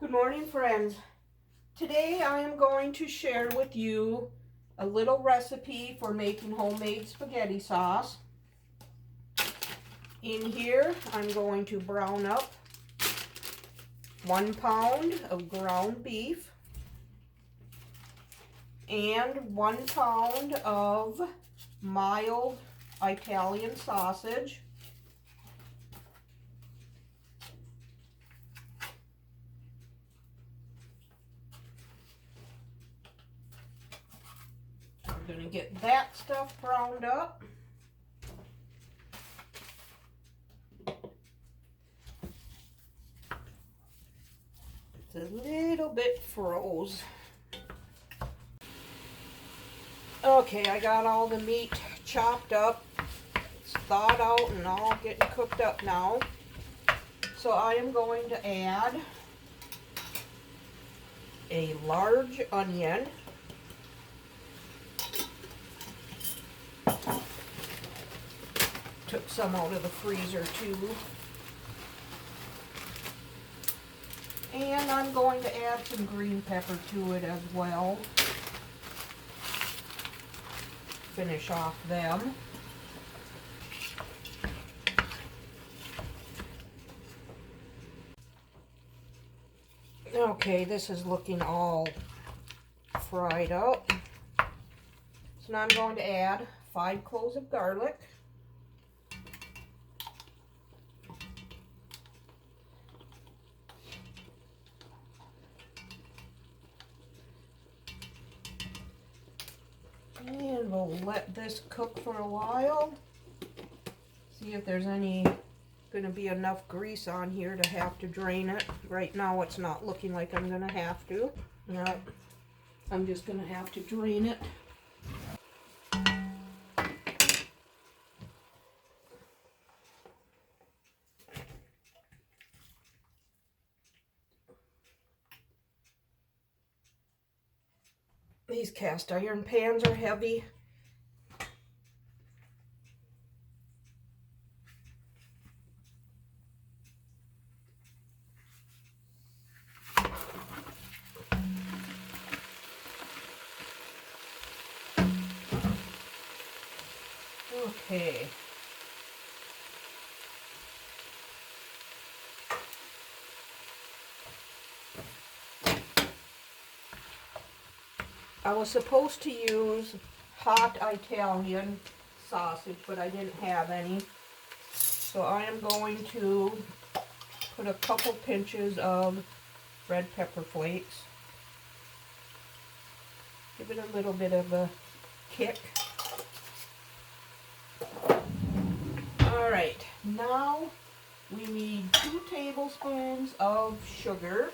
Good morning, friends. Today I am going to share with you a little recipe for making homemade spaghetti sauce. In here I'm going to brown up 1 pound of ground beef and 1 pound of mild Italian sausage. We're going to get that stuff browned up. It's a little bit froze. Okay, I got all the meat chopped up. It's thawed out and all getting cooked up now. So I am going to add a large onion. Took some out of the freezer too. And I'm going to add some green pepper to it as well. Finish off them. Okay, this is looking all fried up. So now I'm going to add 5 cloves of garlic. And we'll let this cook for a while. See if there's going to be enough grease on here to have to drain it. Right now it's not looking like I'm going to have to. No, I'm just going to have to drain it. These cast iron pans are heavy. Okay. I was supposed to use hot Italian sausage, but I didn't have any. So I am going to put a couple pinches of red pepper flakes. Give it a little bit of a kick. Alright, now we need 2 tablespoons of sugar.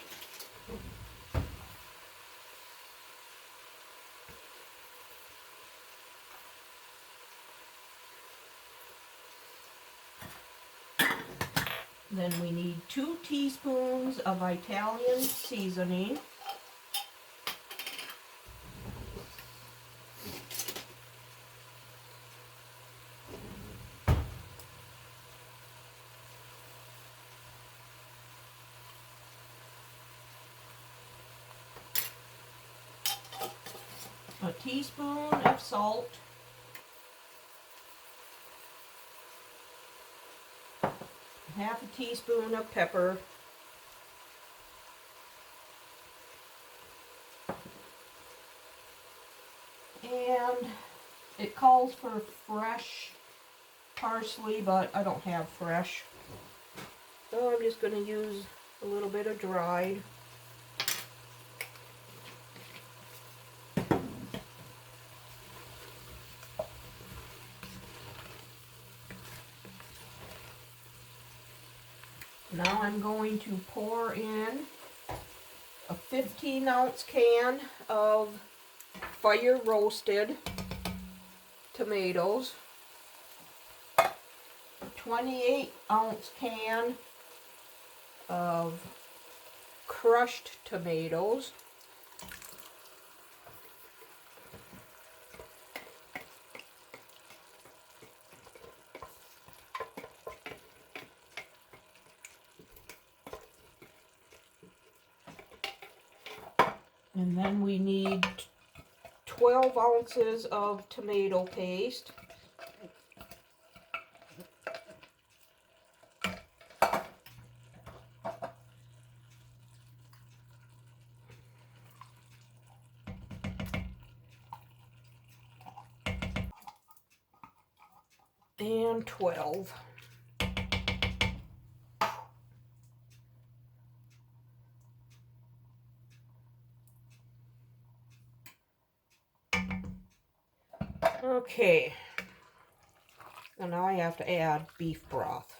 Then we need 2 teaspoons of Italian seasoning. A teaspoon of salt. Half a teaspoon of pepper. And it calls for fresh parsley, but I don't have fresh. So I'm just going to use a little bit of dried. Now I'm going to pour in a 15-ounce can of fire roasted tomatoes, a 28-ounce can of crushed tomatoes, And then we need 12 ounces of tomato paste. And 12. Okay, and now I have to add beef broth.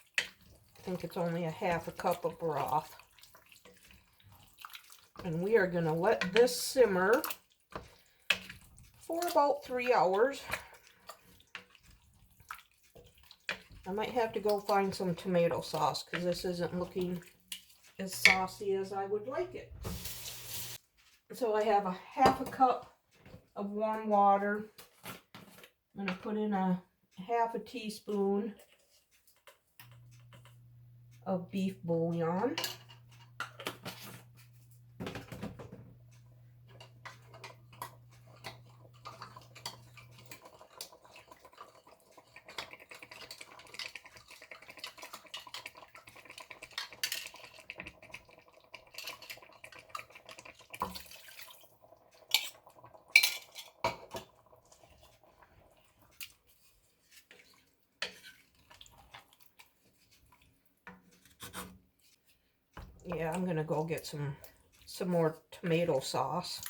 I think it's only a half a cup of broth. And we are going to let this simmer for about 3 hours. I might have to go find some tomato sauce because this isn't looking as saucy as I would like it. So I have a half a cup of warm water. I'm going to put in a half a teaspoon of beef bouillon. Yeah, I'm gonna go get some more tomato sauce.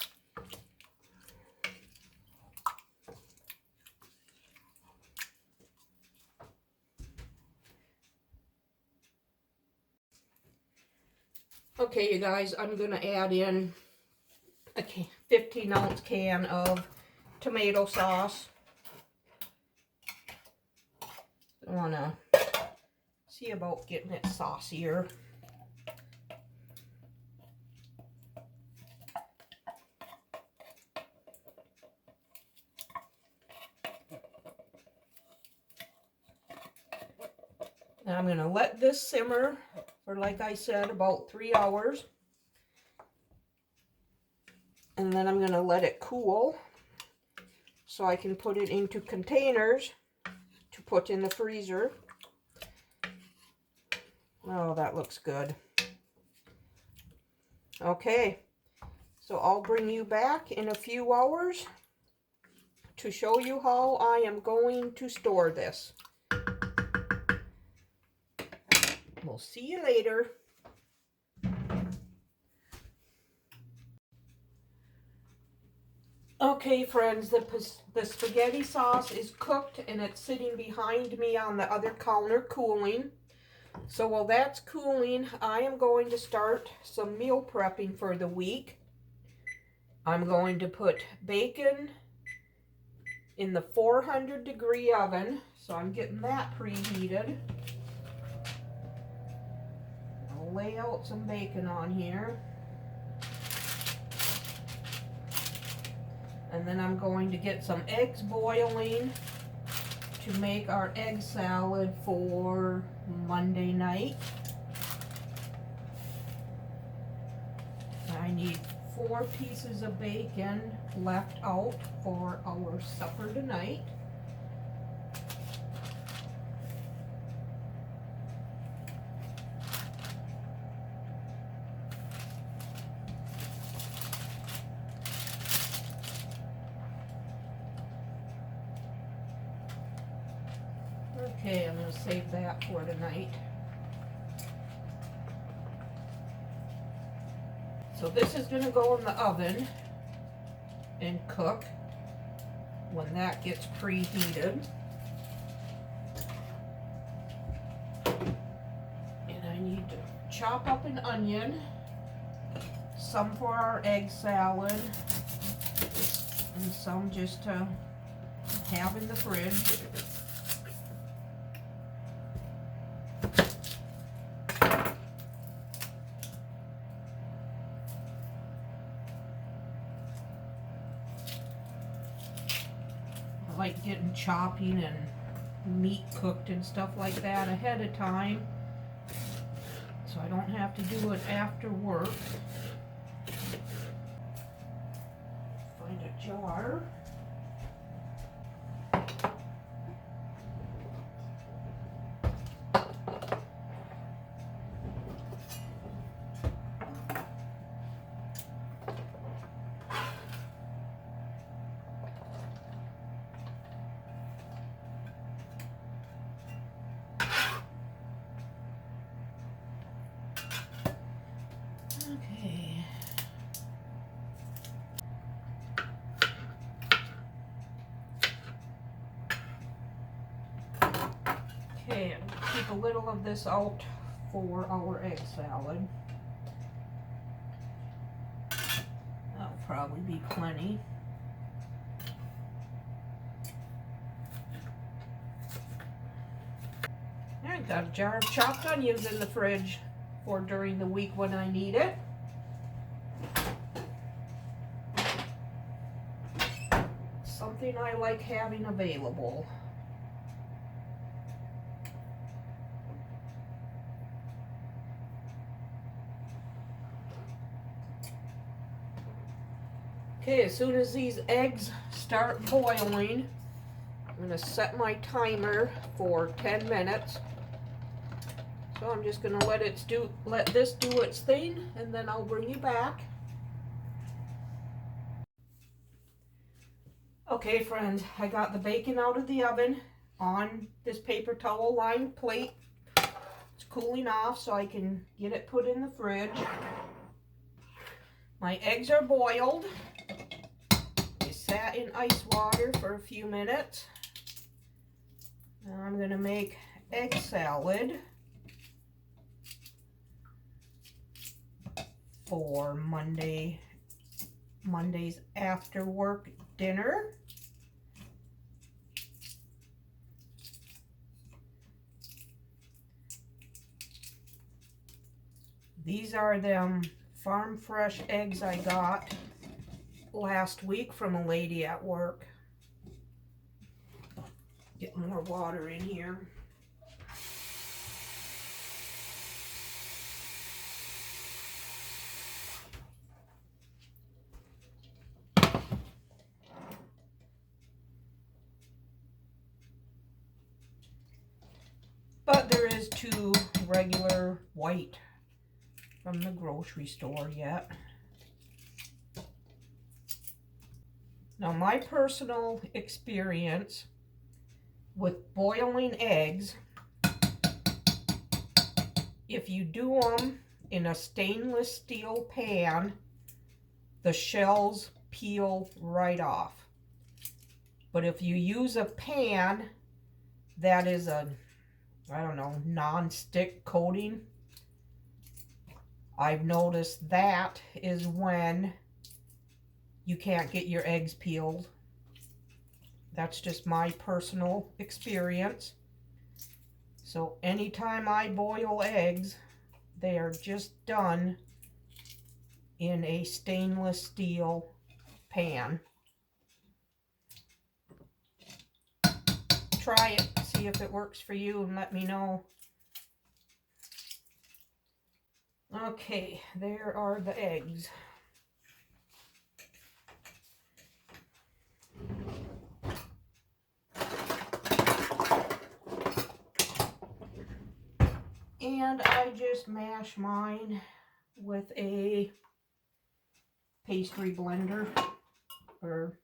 Okay, you guys, I'm gonna add in a 15-ounce can of tomato sauce. I wanna see about getting it saucier. Now I'm going to let this simmer for, like I said, about 3 hours. And then I'm going to let it cool so I can put it into containers to put in the freezer. Oh, that looks good. Okay, so I'll bring you back in a few hours to show you how I am going to store this. We'll see you later. Okay, friends, the spaghetti sauce is cooked and it's sitting behind me on the other counter cooling. So while that's cooling, I am going to start some meal prepping for the week. I'm going to put bacon in the 400-degree oven. So I'm getting that preheated. I'll lay out some bacon on here. And then I'm going to get some eggs boiling to make our egg salad for Monday night. I need 4 pieces of bacon left out for our supper tonight. Okay, I'm going to save that for tonight. So this is going to go in the oven and cook when that gets preheated. And I need to chop up an onion, some for our egg salad, and some just to have in the fridge. I like getting chopping and meat cooked and stuff like that ahead of time so I don't have to do it after work. Find a jar. Okay. Okay, keep a little of this out for our egg salad. That'll probably be plenty. I got a jar of chopped onions in the fridge for during the week when I need it. Something I like having available. Okay, as soon as these eggs start boiling, I'm going to set my timer for 10 minutes. So I'm just going to let this do its thing, and then I'll bring you back. Okay, friends, I got the bacon out of the oven on this paper towel lined plate. It's cooling off so I can get it put in the fridge. My eggs are boiled. They sat in ice water for a few minutes. Now I'm going to make egg salad for Monday's after work dinner. These are them farm fresh eggs I got last week from a lady at work. Get more water in here. But there is 2 regular white from the grocery store yet. Now, my personal experience with boiling eggs, if you do them in a stainless steel pan, the shells peel right off. But if you use a pan that is a, I don't know, non-stick coating, I've noticed that is when you can't get your eggs peeled. That's just my personal experience. So anytime I boil eggs, they are just done in a stainless steel pan. Try it, see if it works for you, and let me know. Okay, there are the eggs. And I just mash mine with a pastry blender or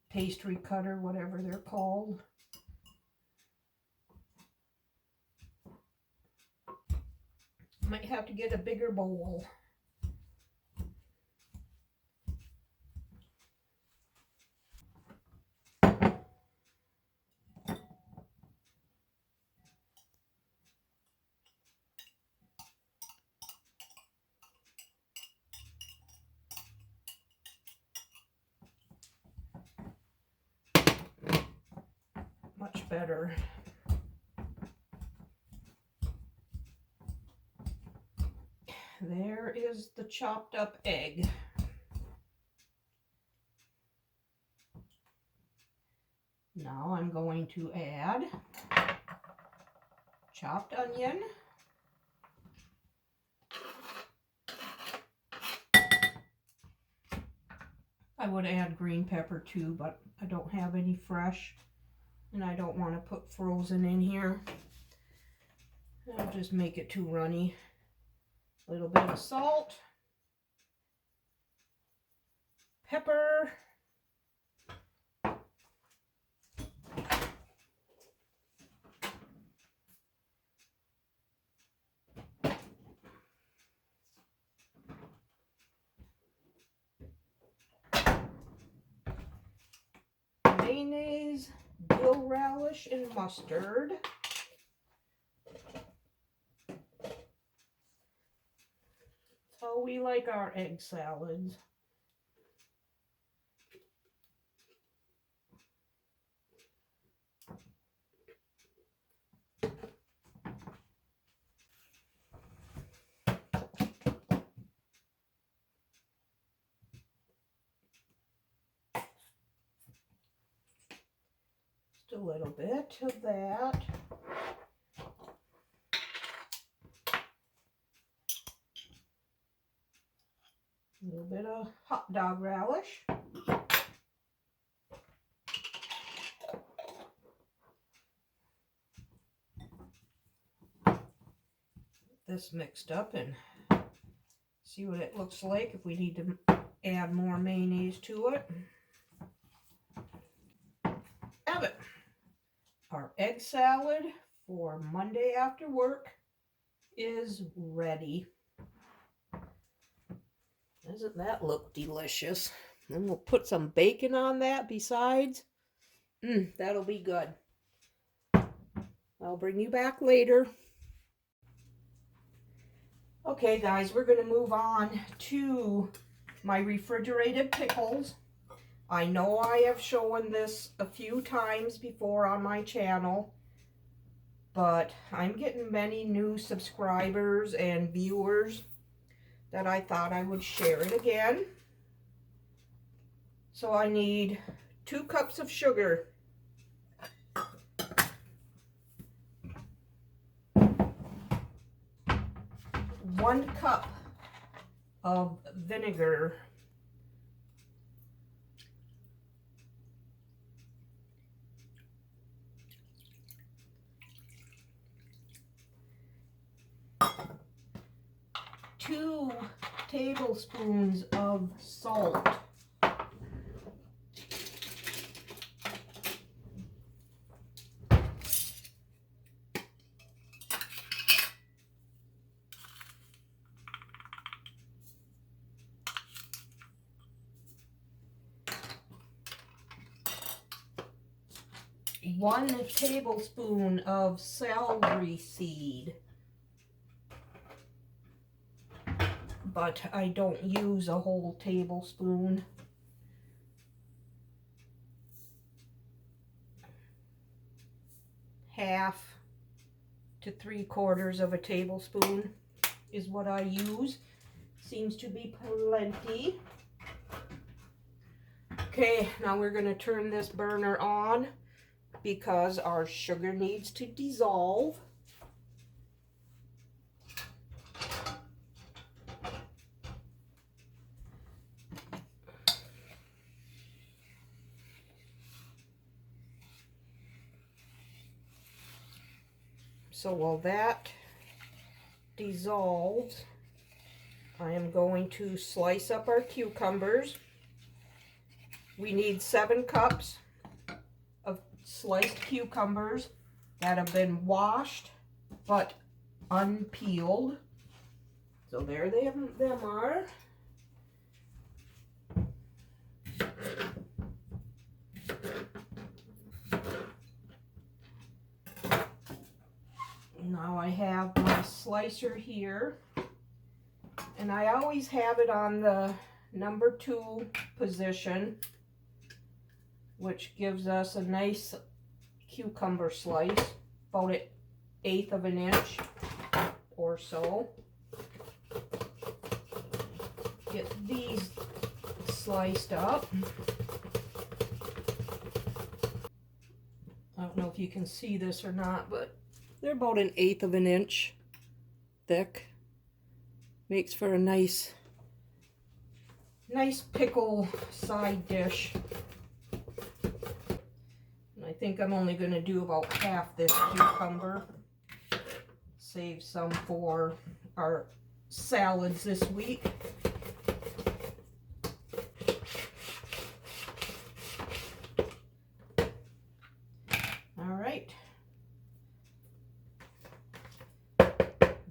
pastry cutter, whatever they're called. Might have to get a bigger bowl. Much better. There is the chopped up egg. Now I'm going to add chopped onion, I would add green pepper too, but I don't have any fresh, and I don't want to put frozen in here. I'll just make it too runny. A little bit of salt, pepper, mayonnaise, dill relish, and mustard. That's how we like our egg salads. Just a little bit of that. A little bit of hot dog relish. This mixed up and see what it looks like if we need to add more mayonnaise to it. Have it. Our egg salad for Monday after work is ready. Doesn't that look delicious? And we'll put some bacon on that besides. That'll be good. I'll bring you back later. Okay guys, we're going to move on to my refrigerated pickles. I know I have shown this a few times before on my channel, but I'm getting many new subscribers and viewers that I thought I would share it again. So I need 2 cups of sugar, 1 cup of vinegar, 2 tablespoons of salt, 1 tablespoon of celery seed, but I don't use a whole tablespoon. Half to 3/4 of a tablespoon is what I use. Seems to be plenty. Okay, now we're going to turn this burner on because our sugar needs to dissolve. So while that dissolves, I am going to slice up our cucumbers. We need 7 cups of sliced cucumbers that have been washed but unpeeled. So there them are. Now I have my slicer here, and I always have it on the number 2 position, which gives us a nice cucumber slice, about an 1/8 of an inch or so. Get these sliced up. I don't know if you can see this or not, but they're about an 1/8 of an inch thick. Makes for a nice nice pickle side dish. And I think I'm only going to do about half this cucumber. Save some for our salads this week. All right.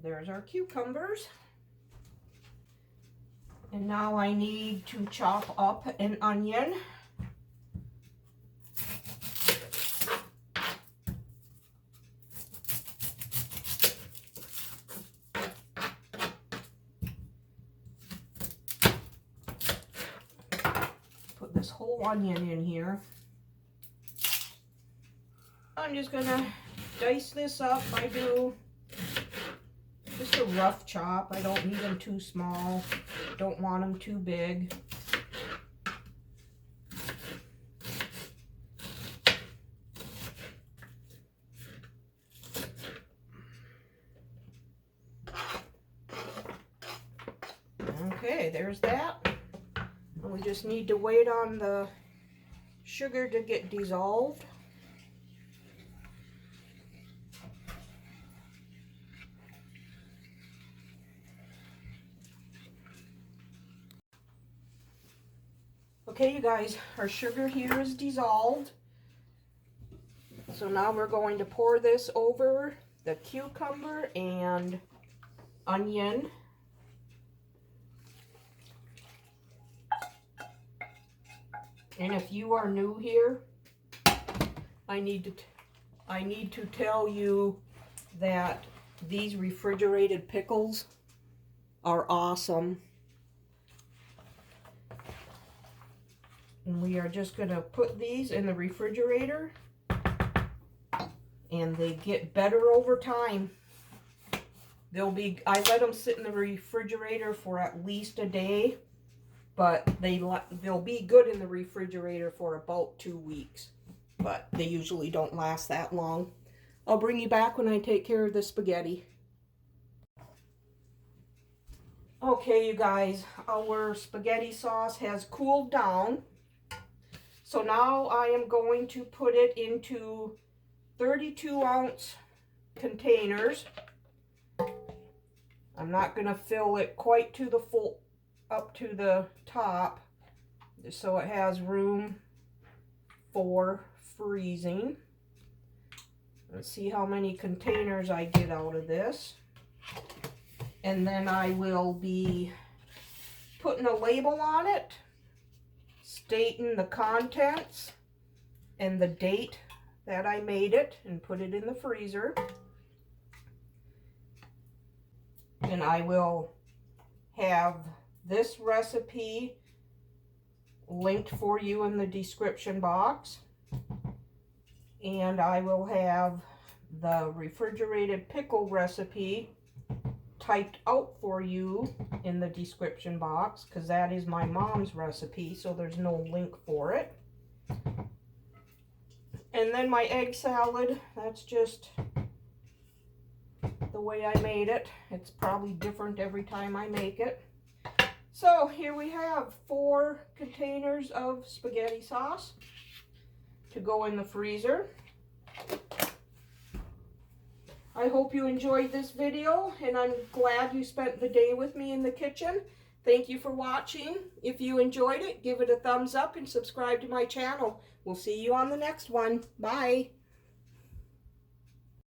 There's our cucumbers. And now I need to chop up an onion. Put this whole onion in here. I'm just gonna dice this up. I do just a rough chop. I don't need them too small. Don't want them too big. Okay, there's that. And we just need to wait on the sugar to get dissolved. Okay, you guys, our sugar here is dissolved. So now we're going to pour this over the cucumber and onion. And if you are new here, I need to tell you that these refrigerated pickles are awesome. And we are just going to put these in the refrigerator, and they get better over time. I let them sit in the refrigerator for at least a day, but they'll be good in the refrigerator for about 2 weeks. But they usually don't last that long. I'll bring you back when I take care of the spaghetti. Okay, you guys, our spaghetti sauce has cooled down. So now I am going to put it into 32-ounce containers. I'm not going to fill it quite to the full, up to the top, just so it has room for freezing. Let's see how many containers I get out of this. And then I will be putting a label on it, stating the contents and the date that I made it, and put it in the freezer. And I will have this recipe linked for you in the description box. And I will have the refrigerated pickle recipe typed out for you in the description box, because that is my mom's recipe, so there's no link for it. And then my egg salad, that's just the way I made it. It's probably different every time I make it. So here we have 4 containers of spaghetti sauce to go in the freezer. I hope you enjoyed this video, and I'm glad you spent the day with me in the kitchen. Thank you for watching. If you enjoyed it, give it a thumbs up and subscribe to my channel. We'll see you on the next one. Bye.